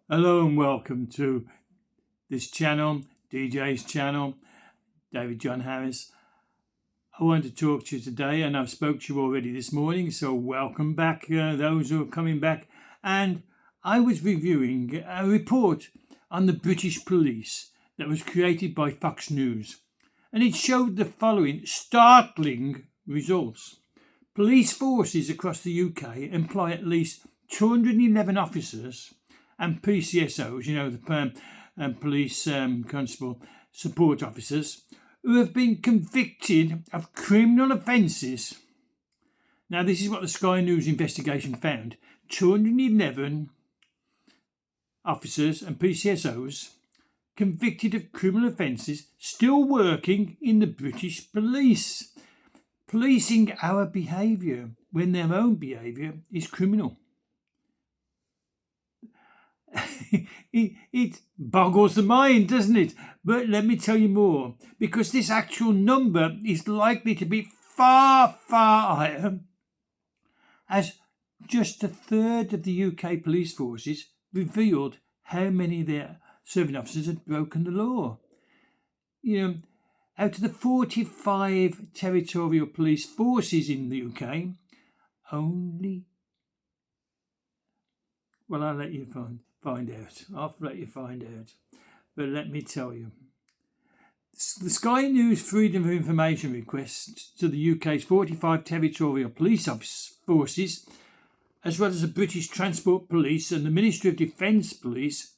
Hello and welcome to this channel, DJ's channel, David John Harris. I want to talk to you today, and I've spoke to you already this morning, so welcome back, those who are coming back. And I was reviewing a report on the British police that was created by Fox News, and it showed the following startling results. Police forces across the UK employ at least 211 officers and PCSOs, the police constable support officers, who have been convicted of criminal offences. Now, this is what the Sky News investigation found. 211 officers and PCSOs convicted of criminal offences still working in the British police, policing our behaviour when their own behaviour is criminal. It boggles the mind, doesn't it? But let me tell you more, because this actual number is likely to be far, far higher, as just a third of the UK police forces revealed how many of their serving officers had broken the law. Out of the 45 territorial police forces in the UK, I'll let you find out. I'll let you find out. But let me tell you. The Sky News Freedom of Information request to the UK's 45 territorial police forces, as well as the British Transport Police and the Ministry of Defence Police,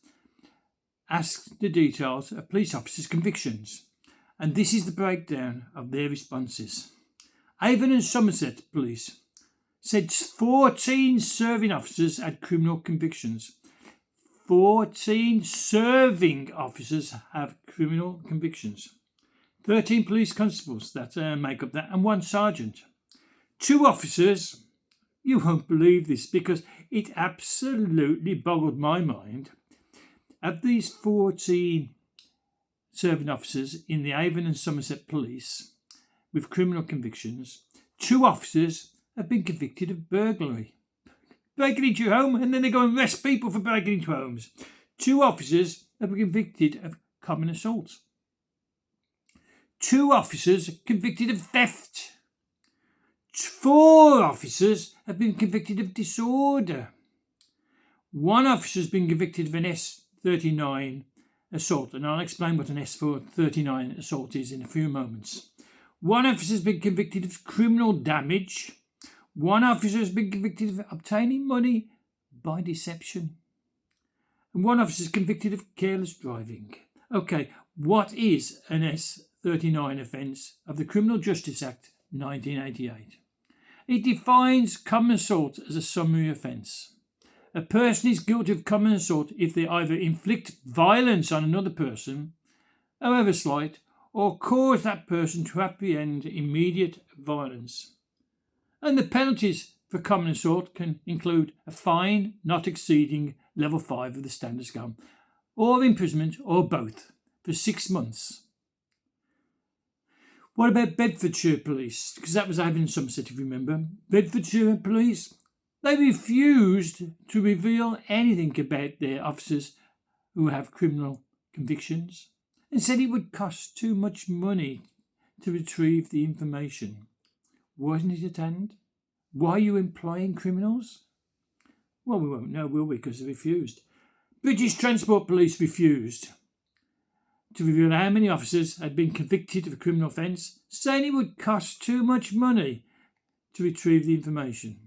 asks the details of police officers' convictions. And this is the breakdown of their responses. Avon and Somerset Police said 14 serving officers had criminal convictions. 14 serving officers have criminal convictions. 13 police constables that make up that, and 1 sergeant. 2 officers, you won't believe this because it absolutely boggled my mind. Of these 14 serving officers in the Avon and Somerset Police with criminal convictions, 2 officers have been convicted of burglary. Breaking into your home, and then they go and arrest people for breaking into homes. 2 officers have been convicted of common assault. 2 officers convicted of theft. 4 officers have been convicted of disorder. 1 officer has been convicted of an S39 assault, and I'll explain what an S39 assault is in a few moments. 1 officer has been convicted of criminal damage. 1 officer has been convicted of obtaining money by deception. And 1 officer is convicted of careless driving. Okay, what is an S39 offence of the Criminal Justice Act 1988? It defines common assault as a summary offence. A person is guilty of common assault if they either inflict violence on another person, however slight, or cause that person to apprehend immediate violence. And the penalties for common assault can include a fine not exceeding level 5 of the standard scale, or imprisonment, or both, for 6 months. What about Bedfordshire Police? Because that was Avon and Somerset, if you remember. Bedfordshire Police, they refused to reveal anything about their officers who have criminal convictions, and said it would cost too much money to retrieve the information. Wasn't it at hand? Why are you employing criminals? Well, we won't know, will we? Because they refused. British Transport Police refused to reveal how many officers had been convicted of a criminal offence, saying it would cost too much money to retrieve the information.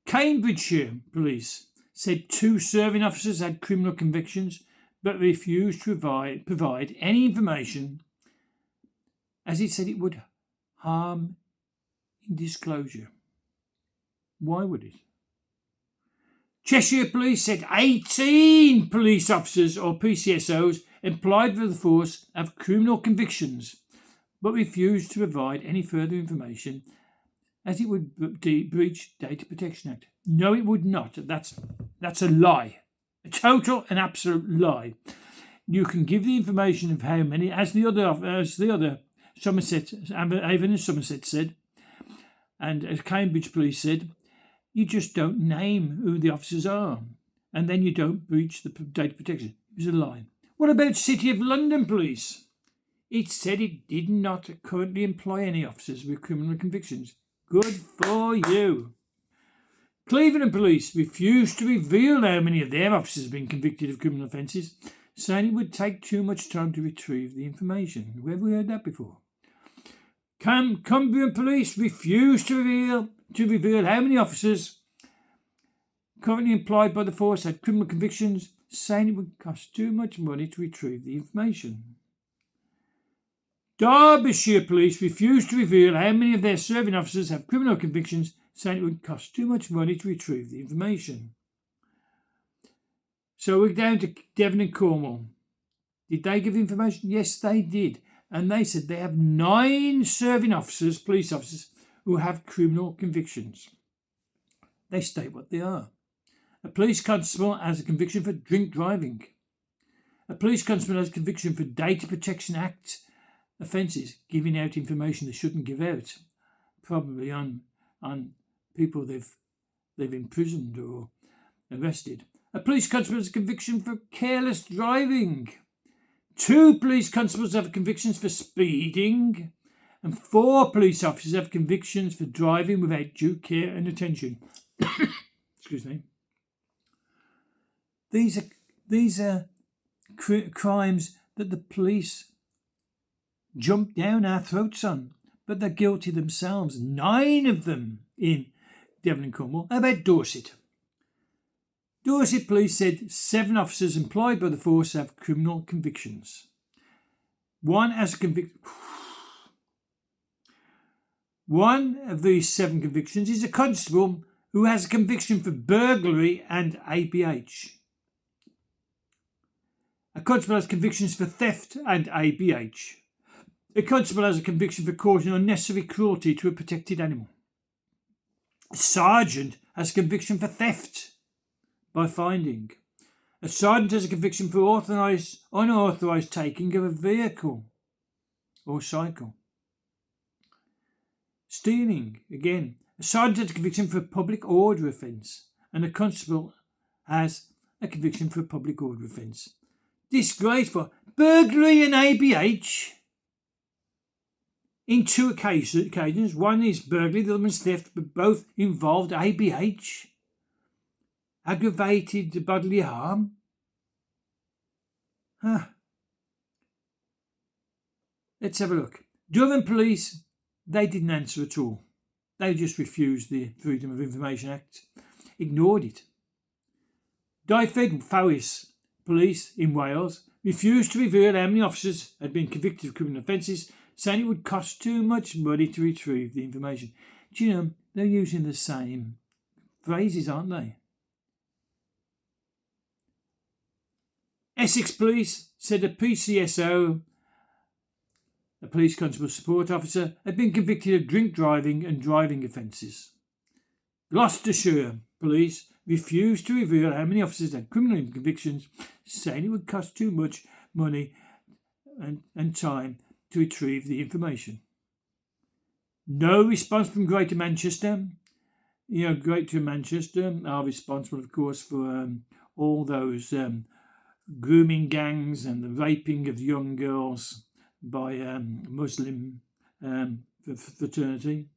Cambridgeshire Police said 2 serving officers had criminal convictions, but refused to provide any information, as it said it would harm in disclosure. Why would it? Cheshire Police said 18 police officers or PCSOs employed by the force have criminal convictions, but refused to provide any further information, as it would breach Data Protection Act. No, it would not. That's a lie. A total and absolute lie. You can give the information of how many, as the other Somerset, Avon and Somerset said, and as Cambridge Police said, you just don't name who the officers are. and then you don't breach the data protection. It was a lie. What about City of London Police? It said it did not currently employ any officers with criminal convictions. Good for you. Cleveland Police refused to reveal how many of their officers have been convicted of criminal offences, saying it would take too much time to retrieve the information. Have we ever heard that before? Cumbrian Police refused to reveal how many officers currently employed by the force had criminal convictions, saying it would cost too much money to retrieve the information. Derbyshire Police refused to reveal how many of their serving officers have criminal convictions, saying it would cost too much money to retrieve the information. So we're down to Devon and Cornwall. Did they give information? Yes, they did. And they said they have 9 serving officers, police officers, who have criminal convictions. They state what they are. A police constable has a conviction for drink driving. A police constable has a conviction for Data Protection Act offences, giving out information they shouldn't give out, probably on people they've imprisoned or arrested. A police constable has a conviction for careless driving. 2 police constables have convictions for speeding, and 4 police officers have convictions for driving without due care and attention. Excuse me. These are crimes that the police jump down our throats on, but they're guilty themselves. 9 of them in Devon and Cornwall. How about Dorset? Dorset Police said 7 officers employed by the force have criminal convictions. One of these 7 convictions is a constable who has a conviction for burglary and ABH. A constable has convictions for theft and ABH. A constable has a conviction for causing unnecessary cruelty to a protected animal. A sergeant has a conviction for theft by finding. A sergeant has a conviction for unauthorised taking of a vehicle or cycle. Stealing, again. A sergeant has a conviction for a public order offence, and a constable has a conviction for a public order offence. Disgraceful. Burglary and ABH. In 2 occasions, one is burglary, the other is theft, but both involved ABH. Aggravated bodily harm. Let's have a look. Durham Police, they didn't answer at all. They just refused the Freedom of Information Act, ignored it. Dyfed Police in Wales refused to reveal how many officers had been convicted of criminal offences, saying it would cost too much money to retrieve the information. Do you know, they're using the same phrases, aren't they? Essex Police said a PCSO, a police constable support officer, had been convicted of drink driving and driving offences. Gloucestershire Police refused to reveal how many officers had criminal convictions, saying it would cost too much money and time to retrieve the information. No response from Greater Manchester. Greater Manchester are responsible, of course, for all those grooming gangs and the raping of young girls by Muslim fraternity.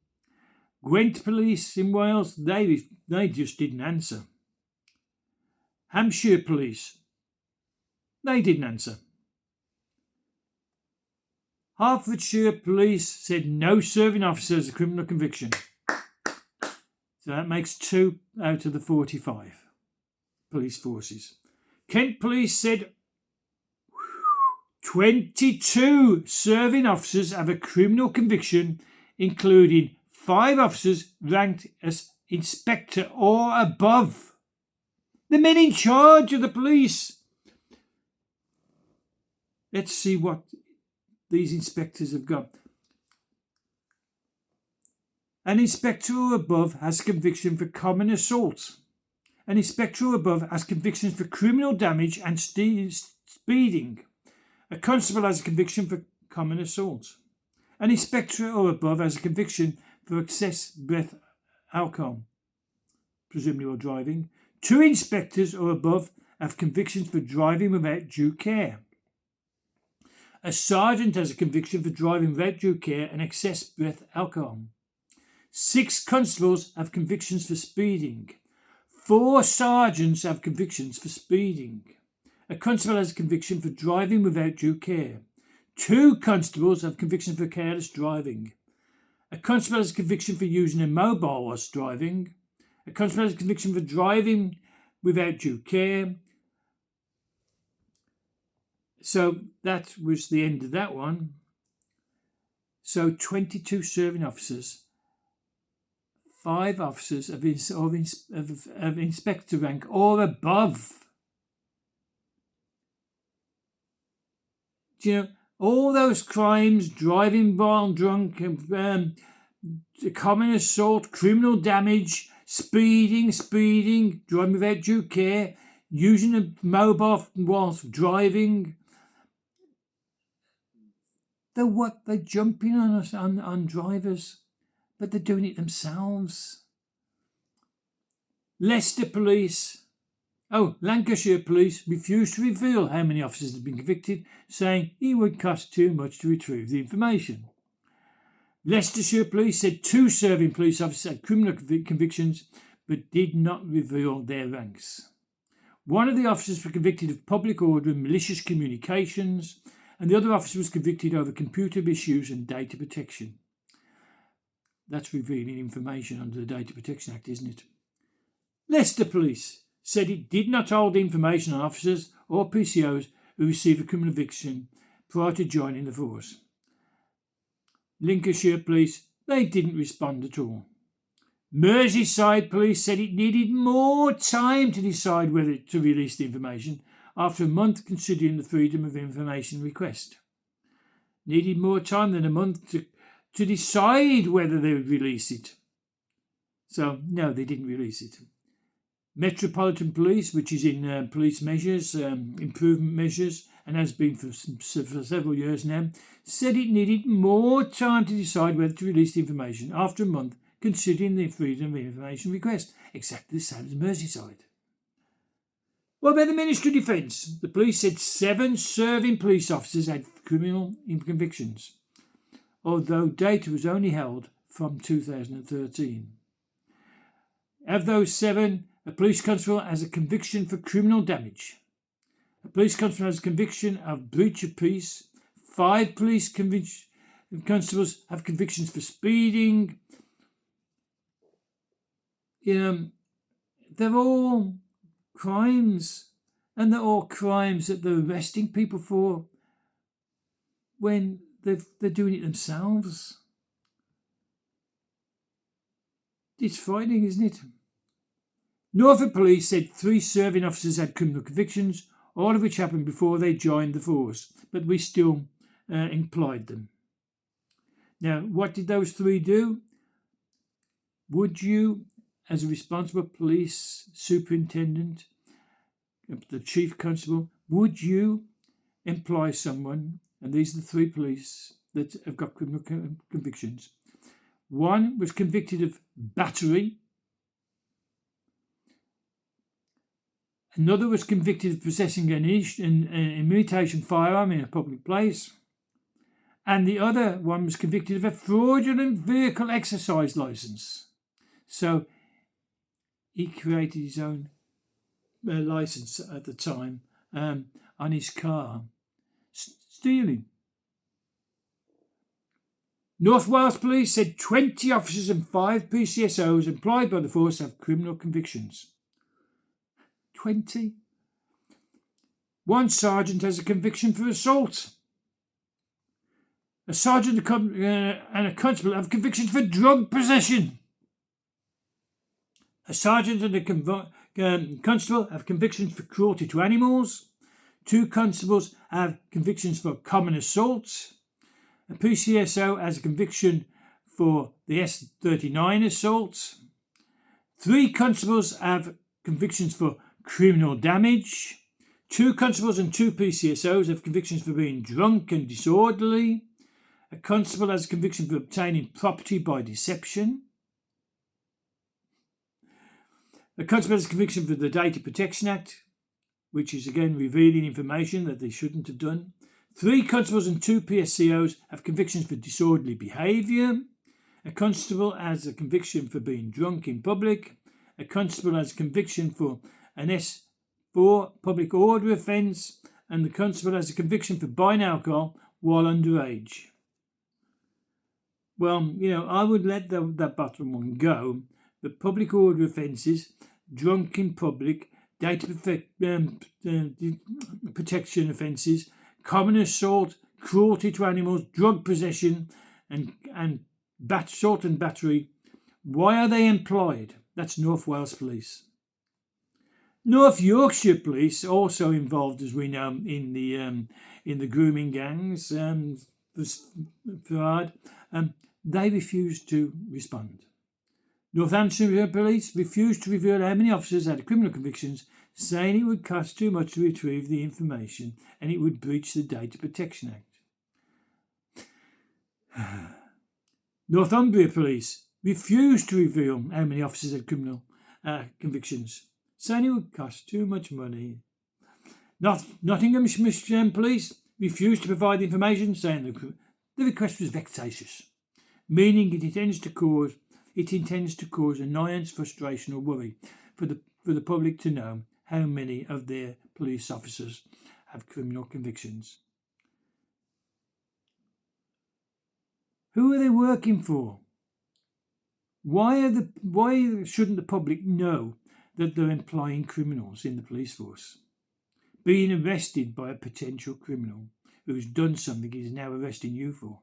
Gwent Police in Wales, they just didn't answer. Hampshire Police, they didn't answer. Hertfordshire Police said no serving officer has a criminal conviction. So that makes 2 out of the 45 police forces. Kent Police said 22 serving officers have a criminal conviction, including 5 officers ranked as inspector or above. The men in charge of the police. Let's see what these inspectors have got. An inspector or above has conviction for common assault. An inspector or above has convictions for criminal damage and speeding. A constable has a conviction for common assault. An inspector or above has a conviction for excess breath alcohol, presumably while driving. 2 inspectors or above have convictions for driving without due care. A sergeant has a conviction for driving without due care and excess breath alcohol. 6 constables have convictions for speeding. 4 sergeants have convictions for speeding. A constable has a conviction for driving without due care. 2 constables have convictions for careless driving. A constable has a conviction for using a mobile whilst driving. A constable has a conviction for driving without due care. So that was the end of that one. So 22 serving officers, 5 officers of inspector rank or above. Do you know, all those crimes, driving while drunk, common assault, criminal damage, speeding, driving without due care, using a mobile whilst driving. They're jumping on us, on drivers, but they're doing it themselves. Lancashire Police refused to reveal how many officers had been convicted, saying it would cost too much to retrieve the information. Leicestershire Police said 2 serving police officers had criminal convictions, but did not reveal their ranks. One of the officers was convicted of public order and malicious communications, and the other officer was convicted over computer issues and data protection. That's revealing information under the Data Protection Act, isn't it? Leicester Police said it did not hold information on officers or PCOs who received a criminal conviction prior to joining the force. Lincolnshire Police, they didn't respond at all. Merseyside Police said it needed more time to decide whether to release the information after a month considering the Freedom of Information request. Needed more time than a month to decide whether they would release it. So, no, they didn't release it. Metropolitan Police, which is in police measures, improvement measures, and has been for several years now, said it needed more time to decide whether to release the information after a month considering the Freedom of Information request. Exactly the same as Merseyside. What about the Ministry of Defence? The police said 7 serving police officers had criminal convictions, although data was only held from 2013. Of those 7, a police constable has a conviction for criminal damage. A police constable has a conviction of breach of peace. 5 police constables have convictions for speeding. They're all crimes, and they're all crimes that they're arresting people for when they're doing it themselves. It's frightening, isn't it? Norfolk Police said 3 serving officers had criminal convictions, all of which happened before they joined the force, but we still employed them. Now, what did those 3 do? Would you, as a responsible police superintendent, the chief constable, would you employ someone, and these are the 3 police that have got criminal convictions. 1 was convicted of battery. Another was convicted of possessing an imitation firearm in a public place. And the other one was convicted of a fraudulent vehicle exercise licence. So he created his own licence at the time on his car. Stealing. North Wales Police said 20 officers and 5 PCSOs employed by the force have criminal convictions. 20. 1 sergeant has a conviction for assault. A sergeant and a constable have convictions for drug possession. A sergeant and a constable have convictions for cruelty to animals. 2 constables have convictions for common assault. A PCSO has a conviction for the S39 assault. 3 constables have convictions for criminal damage. 2 constables and 2 PCSOs have convictions for being drunk and disorderly. A constable has a conviction for obtaining property by deception. A constable has a conviction for the Data Protection Act, which is again revealing information that they shouldn't have done. 3 constables and 2 PSCOs have convictions for disorderly behaviour. A constable has a conviction for being drunk in public. A constable has a conviction for an S4 public order offence. And the constable has a conviction for buying alcohol while underage. Well, I would let that bottom one go. The public order offences, drunk in public, data protection offences, common assault, cruelty to animals, drug possession, and assault and battery. Why are they employed? That's North Wales Police. North Yorkshire Police also involved, as we know, in the grooming gangs. They refused to respond. Northamptonshire Police refused to reveal how many officers had criminal convictions, saying it would cost too much to retrieve the information and it would breach the Data Protection Act. Northumbria Police refused to reveal how many officers had criminal convictions, saying it would cost too much money. Nottinghamshire Police refused to provide the information, saying the request was vexatious, meaning it intends to cause annoyance, frustration or worry for the public to know how many of their police officers have criminal convictions. Who are they working for? Why shouldn't the public know that they're employing criminals in the police force? Being arrested by a potential criminal who's done something he's now arresting you for.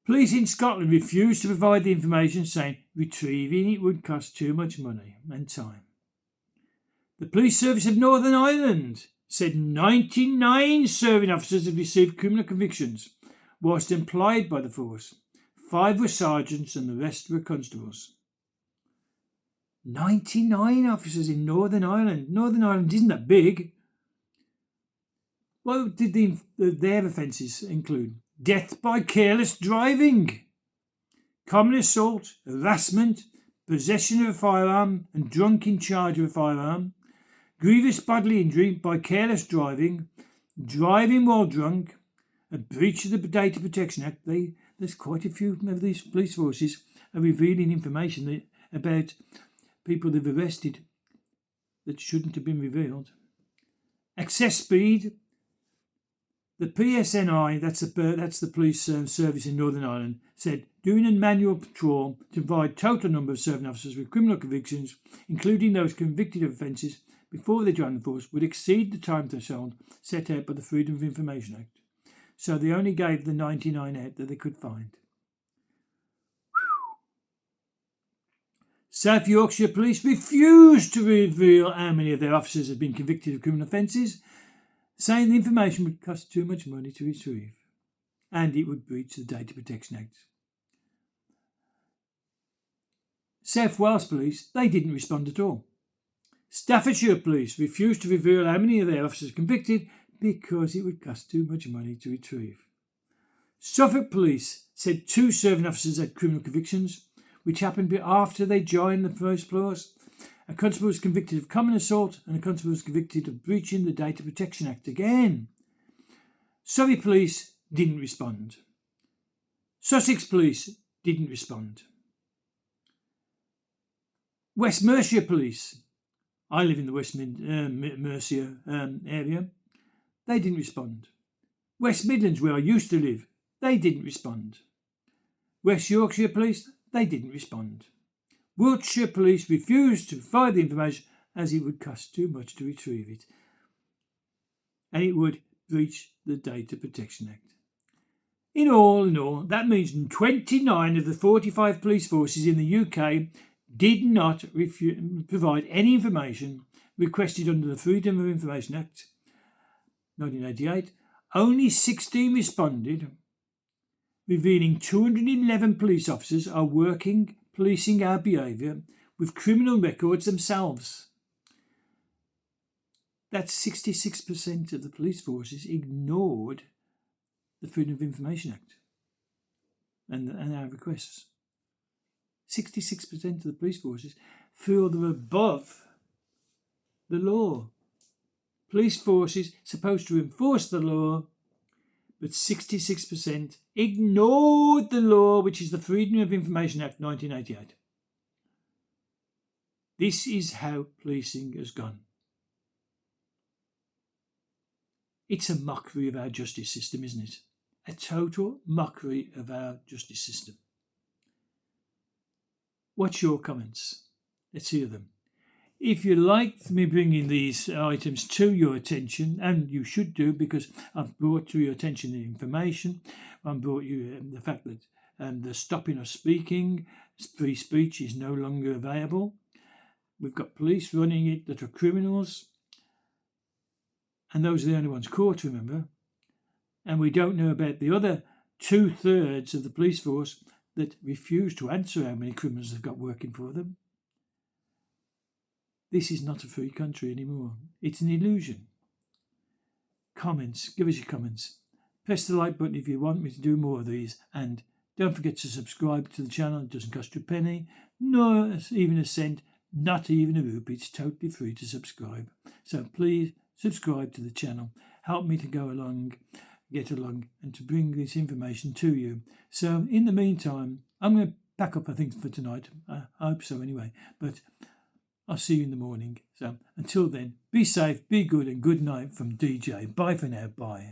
Police in Scotland refused to provide the information, saying retrieving it would cost too much money and time. The Police Service of Northern Ireland said 99 serving officers had received criminal convictions whilst employed by the force. 5 were sergeants and the rest were constables. 99 officers in Northern Ireland. Northern Ireland isn't that big. What did their offences include? Death by careless driving, common assault, harassment, possession of a firearm and drunk in charge of a firearm, grievous bodily injury by careless driving, driving while drunk, a breach of the Data Protection Act. There's quite a few of these police forces are revealing information about people they've arrested that shouldn't have been revealed. Excess speed. The PSNI, that's the police service in Northern Ireland, said doing a manual patrol to provide total number of serving officers with criminal convictions, including those convicted of offences before they joined the force, would exceed the time threshold set out by the Freedom of Information Act. So they only gave the 99 out that they could find. South Yorkshire Police refused to reveal how many of their officers had been convicted of criminal offences, saying the information would cost too much money to retrieve and it would breach the Data Protection Act. South Wales Police, they didn't respond at all. Staffordshire Police refused to reveal how many of their officers convicted because it would cost too much money to retrieve. Suffolk Police said 2 serving officers had criminal convictions, which happened after they joined the first force. A constable was convicted of common assault and a constable was convicted of breaching the Data Protection Act again. Surrey Police didn't respond. Sussex Police didn't respond. West Mercia Police, I live in the West Mercia area, they didn't respond. West Midlands, where I used to live, they didn't respond. West Yorkshire Police, they didn't respond. Wiltshire Police refused to provide the information as it would cost too much to retrieve it and it would breach the Data Protection Act. In all, that means 29 of the 45 police forces in the UK did not provide any information requested under the Freedom of Information Act 1988. Only 16 responded, revealing 211 police officers are policing our behaviour with criminal records themselves. That's 66% of the police forces ignored the Freedom of Information Act. and our requests. 66% of the police forces feel they're above the law. Police forces supposed to enforce the law, but 66% ignored the law, which is the Freedom of Information Act 1988. This is how policing has gone. It's a mockery of our justice system, isn't it? A total mockery of our justice system. What's your comments? Let's hear them. If you like me bringing these items to your attention, and you should do, because I've brought to your attention the information, I've brought you the fact that the stopping of speaking, free speech is no longer available. We've got police running it that are criminals, and those are the only ones caught, remember. And we don't know about the other 2/3 of the police force that refuse to answer how many criminals they've got working for them. This is not a free country anymore. It's an illusion. Comments. Give us your comments. Press the like button if you want me to do more of these. And don't forget to subscribe to the channel. It doesn't cost you a penny, nor even a cent, not even a rupee. It's totally free to subscribe. So please subscribe to the channel. Help me to get along, and to bring this information to you. So in the meantime, I'm going to pack up, I think, for tonight. I hope so anyway. But I'll see you in the morning. So until then, be safe, be good, and good night from DJ. Bye for now. Bye.